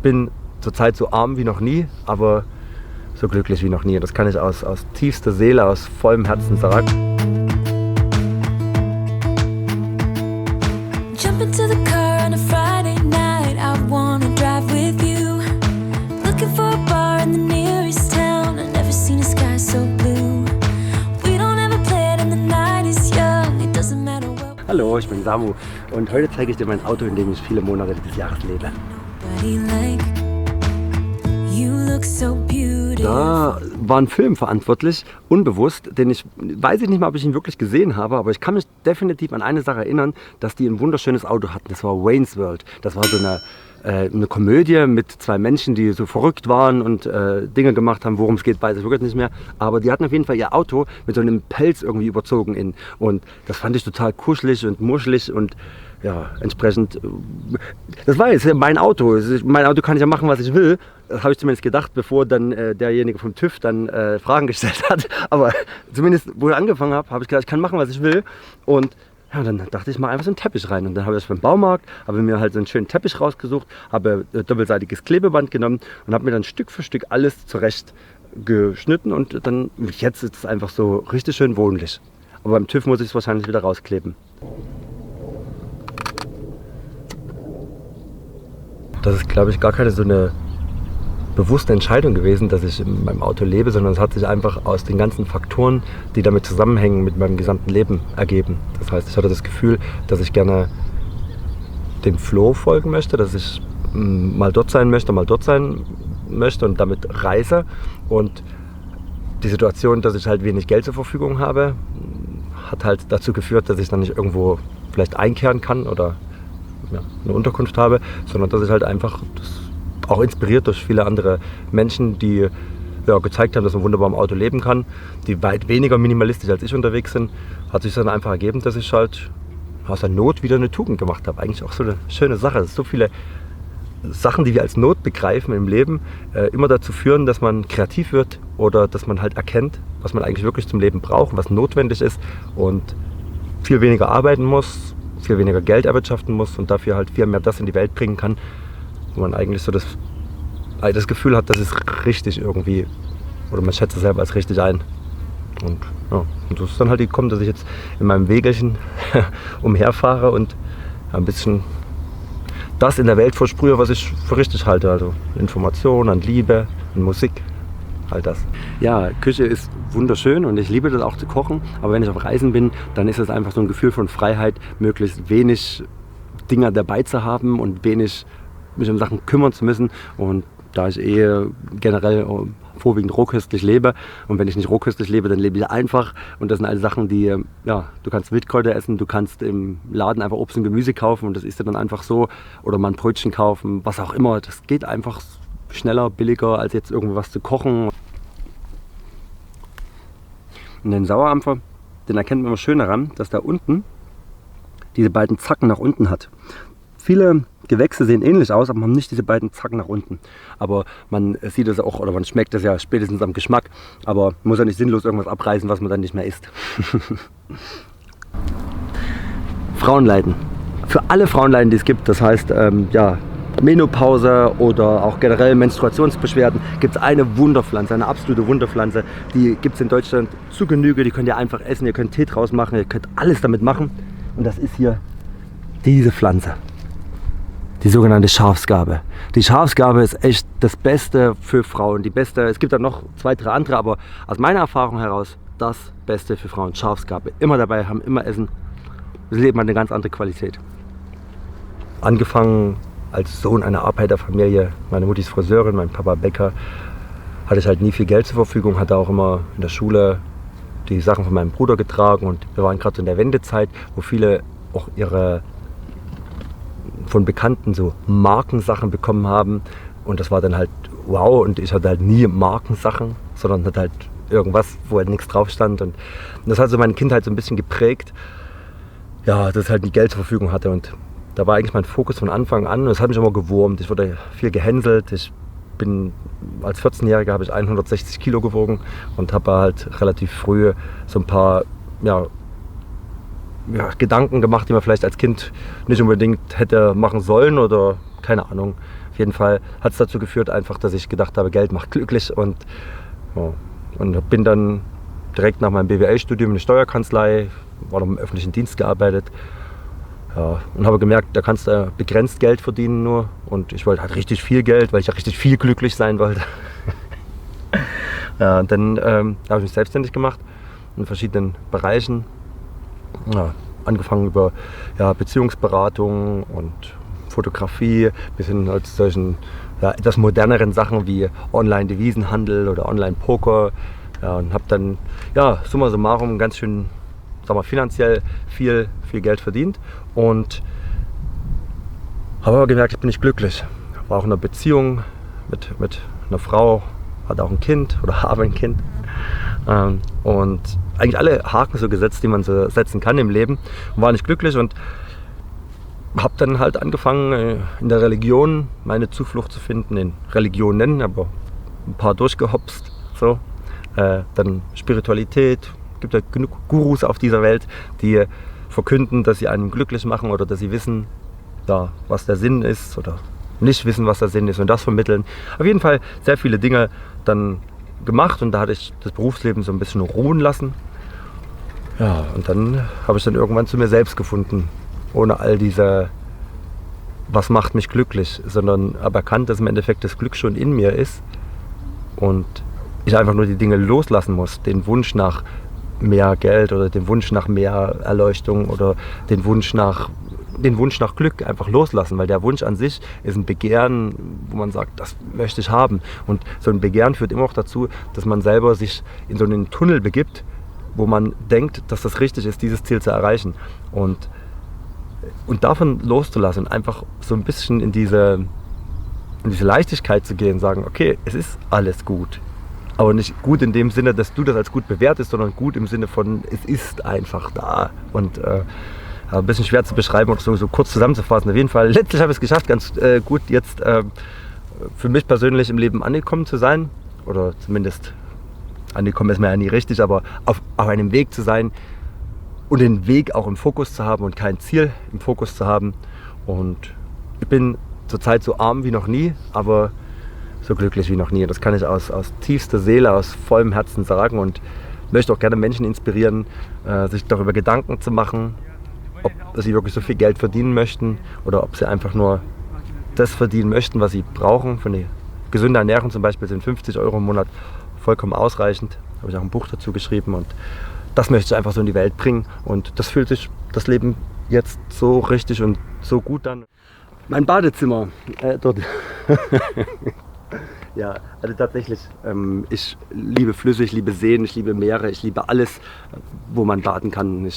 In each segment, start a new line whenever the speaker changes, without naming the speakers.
bin zurzeit so arm wie noch nie, aber so glücklich wie noch nie. Das kann ich aus tiefster Seele, aus vollem Herzen sagen.
Jump into the car on a Friday night. I wanna drive with you. Looking for a bar in the nearest town. I've never seen a sky so blue. We don't ever play it and the night is young. It doesn't matter what.
Hallo, ich bin Samu und heute zeige ich dir mein Auto, in dem ich viele Monate dieses Jahres lebe. Da war ein Film verantwortlich, unbewusst, den weiß ich nicht mal, ob ich ihn wirklich gesehen habe, aber ich kann mich definitiv an eine Sache erinnern, dass die ein wunderschönes Auto hatten. Das war Wayne's World. Das war so eine Komödie mit zwei Menschen, die so verrückt waren und Dinge gemacht haben, worum es geht, weiß ich wirklich nicht mehr. Aber die hatten auf jeden Fall ihr Auto mit so einem Pelz irgendwie überzogen in. Und das fand ich total kuschelig und muschelig und ja, entsprechend, das war jetzt mein Auto. Mein Auto kann ich ja machen, was ich will. Das habe ich zumindest gedacht, bevor dann derjenige vom TÜV dann Fragen gestellt hat. Aber zumindest, wo ich angefangen habe, ich gedacht, ich kann machen, was ich will. Und ja, dann dachte ich mal einfach so einen Teppich rein. Und dann habe ich beim Baumarkt, habe mir halt so einen schönen Teppich rausgesucht, habe doppelseitiges Klebeband genommen und habe mir dann Stück für Stück alles zurecht geschnitten. Und dann, jetzt ist es einfach so richtig schön wohnlich. Aber beim TÜV muss ich es wahrscheinlich wieder rauskleben. Das ist, glaube ich, gar keine so eine bewusste Entscheidung gewesen, dass ich in meinem Auto lebe, sondern es hat sich einfach aus den ganzen Faktoren, die damit zusammenhängen, mit meinem gesamten Leben ergeben. Das heißt, ich hatte das Gefühl, dass ich gerne dem Flow folgen möchte, dass ich mal dort sein möchte und damit reise. Und die Situation, dass ich halt wenig Geld zur Verfügung habe, hat halt dazu geführt, dass ich dann nicht irgendwo vielleicht einkehren kann oder eine Unterkunft habe, sondern dass ich halt einfach, auch inspiriert durch viele andere Menschen, die gezeigt haben, dass man wunderbar im Auto leben kann, die weit weniger minimalistisch als ich unterwegs sind, hat sich dann einfach ergeben, dass ich halt aus der Not wieder eine Tugend gemacht habe. Eigentlich auch so eine schöne Sache. So viele Sachen, die wir als Not begreifen im Leben, immer dazu führen, dass man kreativ wird oder dass man halt erkennt, was man eigentlich wirklich zum Leben braucht, was notwendig ist und viel weniger arbeiten muss, viel weniger Geld erwirtschaften muss und dafür halt viel mehr das in die Welt bringen kann, wo man eigentlich so das Gefühl hat, das ist richtig irgendwie, oder man schätzt es selber als richtig ein. Und ja, und das ist dann halt gekommen, dass ich jetzt in meinem Wägelchen umherfahre und ein bisschen das in der Welt versprühe, was ich für richtig halte. Also Information, an Liebe, an Musik. All das. Ja, Küche ist wunderschön und ich liebe das auch zu kochen, aber wenn ich auf Reisen bin, dann ist es einfach so ein Gefühl von Freiheit, möglichst wenig Dinge dabei zu haben und wenig mich um Sachen kümmern zu müssen. Und da ich generell vorwiegend rohköstlich lebe und wenn ich nicht rohköstlich lebe, dann lebe ich einfach und das sind alle Sachen, die, du kannst Wildkräuter essen, du kannst im Laden einfach Obst und Gemüse kaufen und das isst du dann einfach so oder mal ein Brötchen kaufen, was auch immer, das geht einfach schneller, billiger, als jetzt irgendwas zu kochen. Und den Sauerampfer, den erkennt man immer schön daran, dass da unten diese beiden Zacken nach unten hat. Viele Gewächse sehen ähnlich aus, aber haben nicht diese beiden Zacken nach unten. Aber man sieht es auch, oder man schmeckt es ja spätestens am Geschmack, aber man muss ja nicht sinnlos irgendwas abreißen, was man dann nicht mehr isst. Frauenleiden. Für alle Frauenleiden, die es gibt, das heißt, Menopause oder auch generell Menstruationsbeschwerden, gibt es eine Wunderpflanze, eine absolute Wunderpflanze. Die gibt es in Deutschland zu Genüge, die könnt ihr einfach essen, ihr könnt Tee draus machen, ihr könnt alles damit machen. Und das ist hier diese Pflanze, die sogenannte Schafsgarbe. Die Schafsgarbe ist echt das Beste für Frauen, die beste, es gibt dann noch 2, 3 andere, aber aus meiner Erfahrung heraus das Beste für Frauen, Schafsgarbe. Immer dabei haben, immer essen, das Leben hat eine ganz andere Qualität. Angefangen als Sohn einer Arbeiterfamilie, meine Mutti ist Friseurin, mein Papa Bäcker, hatte ich halt nie viel Geld zur Verfügung, hatte auch immer in der Schule die Sachen von meinem Bruder getragen und wir waren gerade in der Wendezeit, wo viele auch ihre von Bekannten so Markensachen bekommen haben und das war dann halt wow und ich hatte halt nie Markensachen, sondern hatte halt irgendwas, wo halt nichts drauf stand und das hat so meine Kindheit so ein bisschen geprägt, ja, dass ich halt nie Geld zur Verfügung hatte und da war eigentlich mein Fokus von Anfang an und es hat mich immer gewurmt. Ich wurde viel gehänselt. Als 14-Jähriger habe ich 160 Kilo gewogen und habe halt relativ früh so ein paar Gedanken gemacht, die man vielleicht als Kind nicht unbedingt hätte machen sollen oder keine Ahnung. Auf jeden Fall hat es dazu geführt, einfach, dass ich gedacht habe, Geld macht glücklich und bin dann direkt nach meinem BWL-Studium in der Steuerkanzlei, war noch im öffentlichen Dienst gearbeitet. Ja, und habe gemerkt, da kannst du begrenzt Geld verdienen nur. Und ich wollte halt richtig viel Geld, weil ich ja richtig viel glücklich sein wollte. Ja, und dann habe ich mich selbstständig gemacht in verschiedenen Bereichen. Ja, angefangen über Beziehungsberatung und Fotografie bis hin zu solchen etwas moderneren Sachen wie Online-Devisenhandel oder Online-Poker. Ja, und habe dann summa summarum ganz schön finanziell viel Geld verdient und habe aber gemerkt, ich bin nicht glücklich. Ich war auch in einer Beziehung mit einer Frau, hatte auch ein Kind oder habe ein Kind und eigentlich alle Haken so gesetzt, die man so setzen kann im Leben und war nicht glücklich und habe dann halt angefangen in der Religion meine Zuflucht zu finden, in Religionen, aber ein paar durchgehopst, so. Dann Spiritualität. Es gibt ja genug Gurus auf dieser Welt, die verkünden, dass sie einen glücklich machen oder dass sie wissen, was der Sinn ist oder nicht wissen, was der Sinn ist und das vermitteln. Auf jeden Fall sehr viele Dinge dann gemacht und da hatte ich das Berufsleben so ein bisschen ruhen lassen. Ja, und dann habe ich dann irgendwann zu mir selbst gefunden, ohne all diese, was macht mich glücklich, sondern habe erkannt, dass im Endeffekt das Glück schon in mir ist und ich einfach nur die Dinge loslassen muss, den Wunsch nach mehr Geld oder den Wunsch nach mehr Erleuchtung oder den Wunsch nach Glück einfach loslassen, weil der Wunsch an sich ist ein Begehren, wo man sagt, das möchte ich haben. Und so ein Begehren führt immer auch dazu, dass man selber sich in so einen Tunnel begibt, wo man denkt, dass das richtig ist, dieses Ziel zu erreichen. Und davon loszulassen und einfach so ein bisschen in diese Leichtigkeit zu gehen, sagen, okay, es ist alles gut. Aber nicht gut in dem Sinne, dass du das als gut bewertest, sondern gut im Sinne von, es ist einfach da. Und ein bisschen schwer zu beschreiben und so kurz zusammenzufassen. Auf jeden Fall, letztlich habe ich es geschafft, ganz gut jetzt für mich persönlich im Leben angekommen zu sein. Oder zumindest angekommen ist mir ja nie richtig, aber auf einem Weg zu sein und den Weg auch im Fokus zu haben und kein Ziel im Fokus zu haben. Und ich bin zurzeit so arm wie noch nie, aber so glücklich wie noch nie. Das kann ich aus tiefster Seele, aus vollem Herzen sagen und möchte auch gerne Menschen inspirieren, sich darüber Gedanken zu machen, ob sie wirklich so viel Geld verdienen möchten oder ob sie einfach nur das verdienen möchten, was sie brauchen. Für eine gesunde Ernährung zum Beispiel sind 50 € im Monat vollkommen ausreichend. Da habe ich auch ein Buch dazu geschrieben und das möchte ich einfach so in die Welt bringen und das fühlt sich das Leben jetzt so richtig und so gut an. Mein Badezimmer dort. Ja, also tatsächlich, ich liebe Flüsse, ich liebe Seen, ich liebe Meere, ich liebe alles, wo man baden kann.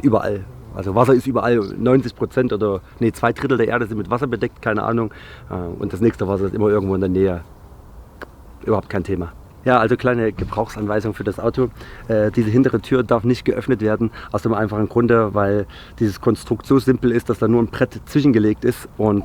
Überall. Also Wasser ist überall, 90% oder 2/3 der Erde sind mit Wasser bedeckt, keine Ahnung. Und das nächste Wasser ist immer irgendwo in der Nähe. Überhaupt kein Thema. Ja, also kleine Gebrauchsanweisung für das Auto. Diese hintere Tür darf nicht geöffnet werden, aus dem einfachen Grunde, weil dieses Konstrukt so simpel ist, dass da nur ein Brett zwischengelegt ist und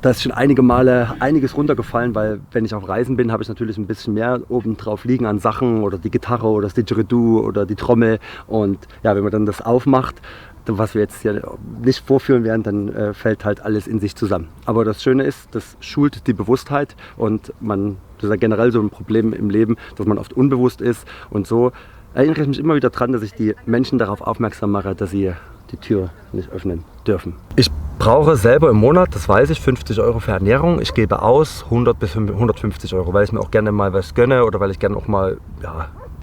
da ist schon einige Male einiges runtergefallen, weil wenn ich auf Reisen bin, habe ich natürlich ein bisschen mehr oben drauf liegen an Sachen oder die Gitarre oder das Didgeridoo oder die Trommel und ja, wenn man dann das aufmacht, was wir jetzt hier nicht vorführen werden, dann fällt halt alles in sich zusammen. Aber das Schöne ist, das schult die Bewusstheit und das ist ja generell so ein Problem im Leben, dass man oft unbewusst ist und so erinnere ich mich immer wieder dran, dass ich die Menschen darauf aufmerksam mache, dass sie die Tür nicht öffnen dürfen. Ich brauche selber im Monat, das weiß ich, 50 € für Ernährung. Ich gebe aus 100 bis 150 €, weil ich mir auch gerne mal was gönne oder weil ich gerne auch mal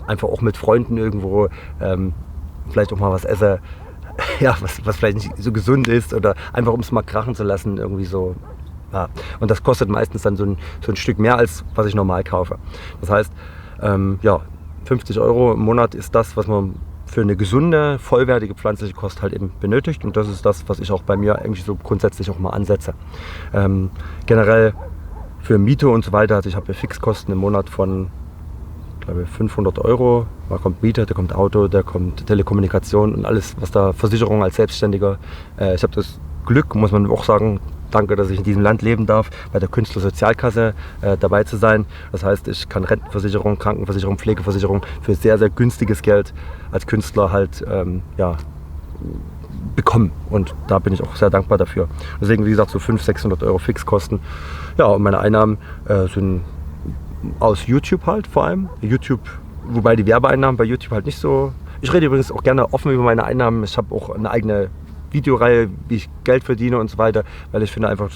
einfach auch mit Freunden irgendwo vielleicht auch mal was esse, was vielleicht nicht so gesund ist oder einfach um es mal krachen zu lassen, irgendwie so. Ja. Und das kostet meistens dann so ein Stück mehr, als was ich normal kaufe. Das heißt, 50 € im Monat ist das, was man für eine gesunde, vollwertige pflanzliche Kost halt eben benötigt und das ist das, was ich auch bei mir eigentlich so grundsätzlich auch mal ansetze. Generell für Miete und so weiter, also ich habe Fixkosten im Monat von, glaube ich, 500 €. Da kommt Miete, da kommt Auto, da kommt Telekommunikation und alles, was da Versicherung als Selbstständiger. Ich habe das Glück, muss man auch sagen, danke, dass ich in diesem Land leben darf, bei der Künstlersozialkasse dabei zu sein. Das heißt, ich kann Rentenversicherung, Krankenversicherung, Pflegeversicherung für sehr, sehr günstiges Geld als Künstler halt bekommen. Und da bin ich auch sehr dankbar dafür. Deswegen, wie gesagt, so 500-600 Euro Fixkosten. Ja, und meine Einnahmen sind aus YouTube halt vor allem. YouTube, wobei die Werbeeinnahmen bei YouTube halt nicht so. Ich rede übrigens auch gerne offen über meine Einnahmen. Ich habe auch eine eigene Videoreihe, wie ich Geld verdiene und so weiter, weil ich finde einfach,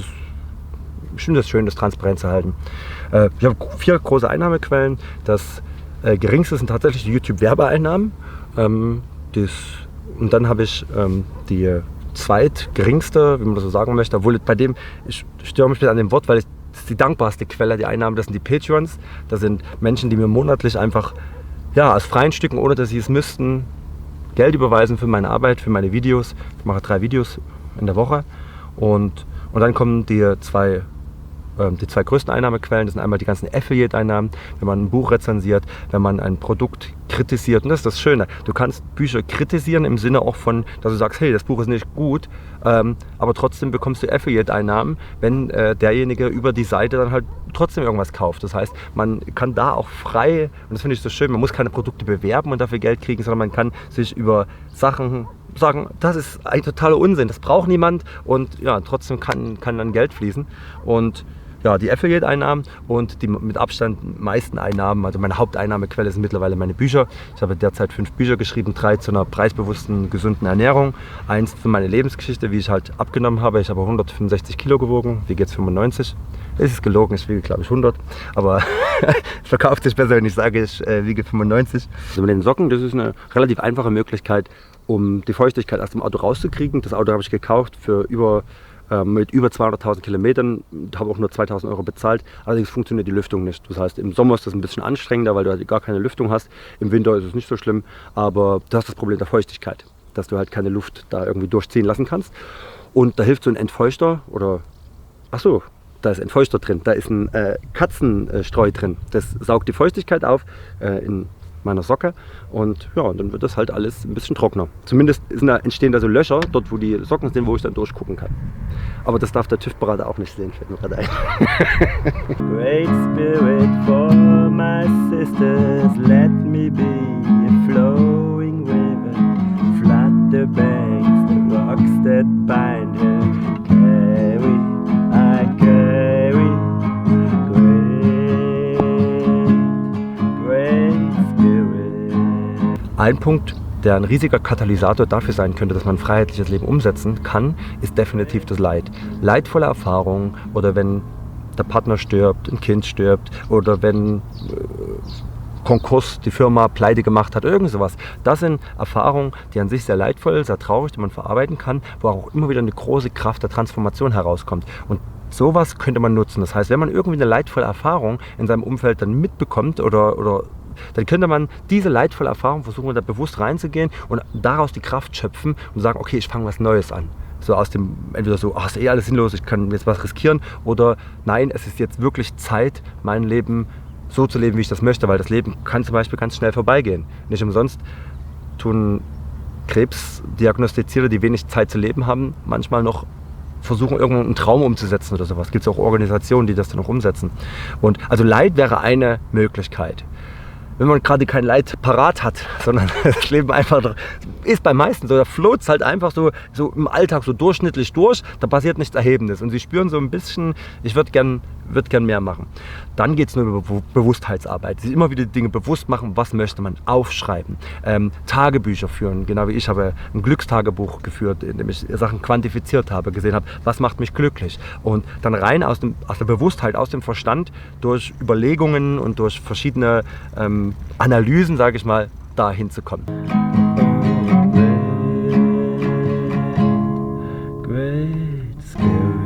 ich finde das schön, das transparent zu halten. Ich habe 4 große Einnahmequellen. Das geringste sind tatsächlich die YouTube-Werbeeinnahmen. Und dann habe ich die zweitgeringste, wie man das so sagen möchte, obwohl bei dem, ich störe mich an dem Wort, weil das ist die dankbarste Quelle, die Einnahmen, das sind die Patreons. Das sind Menschen, die mir monatlich einfach aus freien Stücken, ohne dass sie es müssten, Geld überweisen für meine Arbeit, für meine Videos. Ich mache 3 Videos in der Woche. Und dann kommen die zwei größten Einnahmequellen. Das sind einmal die ganzen Affiliate-Einnahmen, wenn man ein Buch rezensiert, wenn man ein Produkt kritisiert. Und das ist das Schöne. Du kannst Bücher kritisieren im Sinne auch von, dass du sagst, hey, das Buch ist nicht gut, aber trotzdem bekommst du Affiliate-Einnahmen, wenn derjenige über die Seite dann halt trotzdem irgendwas kauft. Das heißt, man kann da auch frei, und das finde ich so schön, man muss keine Produkte bewerben und dafür Geld kriegen, sondern man kann sich über Sachen sagen, das ist ein totaler Unsinn, das braucht niemand, und ja, trotzdem kann dann Geld fließen. Und ja, die Affiliate-Einnahmen und die mit Abstand meisten Einnahmen, also meine Haupteinnahmequelle sind mittlerweile meine Bücher. Ich habe derzeit 5 Bücher geschrieben, 3 zu einer preisbewussten, gesunden Ernährung, 1 für meine Lebensgeschichte, wie ich halt abgenommen habe. Ich habe 165 Kilo gewogen, wiege jetzt 95. Es ist gelogen, ich wiege glaube ich 100, aber es verkauft sich besser, wenn ich sage, ich wiege 95. Also mit den Socken, das ist eine relativ einfache Möglichkeit, um die Feuchtigkeit aus dem Auto rauszukriegen. Das Auto habe ich gekauft mit über 200.000 Kilometern, habe auch nur 2.000 Euro bezahlt, allerdings funktioniert die Lüftung nicht. Das heißt, im Sommer ist das ein bisschen anstrengender, weil du halt gar keine Lüftung hast. Im Winter ist es nicht so schlimm, aber du hast das Problem der Feuchtigkeit, dass du halt keine Luft da irgendwie durchziehen lassen kannst. Und da hilft so ein Entfeuchter da ist Entfeuchter drin, da ist ein Katzenstreu drin. Das saugt die Feuchtigkeit auf in meiner Socke, und ja, und dann wird das halt alles ein bisschen trockener. Zumindest entstehen da so Löcher, dort wo die Socken sind, wo ich dann durchgucken kann. Aber das darf der TÜV-Berater auch nicht sehen, fällt mir gerade ein. Great Spirit for my sisters, let me be a flowing river, flood the banks, the rocks that bind her, I carry, great spirit. Ein Punkt, der ein riesiger Katalysator dafür sein könnte, dass man ein freiheitliches Leben umsetzen kann, ist definitiv das Leid. Leidvolle Erfahrungen, oder wenn der Partner stirbt, ein Kind stirbt, oder wenn Konkurs, die Firma pleite gemacht hat, irgend sowas. Das sind Erfahrungen, die an sich sehr leidvoll, sehr traurig, die man verarbeiten kann, wo auch immer wieder eine große Kraft der Transformation herauskommt. Und sowas könnte man nutzen. Das heißt, wenn man irgendwie eine leidvolle Erfahrung in seinem Umfeld dann mitbekommt, oder dann könnte man diese leidvolle Erfahrung versuchen, da bewusst reinzugehen und daraus die Kraft schöpfen und sagen, okay, ich fange was Neues an. So aus dem, entweder so, ist eh alles sinnlos, ich kann jetzt was riskieren, oder nein, es ist jetzt wirklich Zeit, mein Leben so zu leben, wie ich das möchte, weil das Leben kann zum Beispiel ganz schnell vorbeigehen. Nicht umsonst tun Krebsdiagnostizierte, die wenig Zeit zu leben haben, manchmal noch versuchen, irgendwo einen Traum umzusetzen oder sowas. Es gibt auch Organisationen, die das dann auch umsetzen. Und also Leid wäre eine Möglichkeit. Wenn man gerade kein Leid parat hat, sondern das Leben einfach ist bei meisten so, da float es halt einfach so im Alltag so durchschnittlich durch, da passiert nichts Erhebendes und sie spüren so ein bisschen, ich würde gern mehr machen. Dann geht es nur über Bewusstheitsarbeit, sich immer wieder Dinge bewusst machen, was möchte man, aufschreiben, Tagebücher führen, genau wie ich habe ein Glückstagebuch geführt, in dem ich Sachen quantifiziert habe, gesehen habe, was macht mich glücklich, und dann rein aus der Bewusstheit, aus dem Verstand, durch Überlegungen und durch verschiedene Analysen, sage ich mal, da hinzukommen. Great Spirit.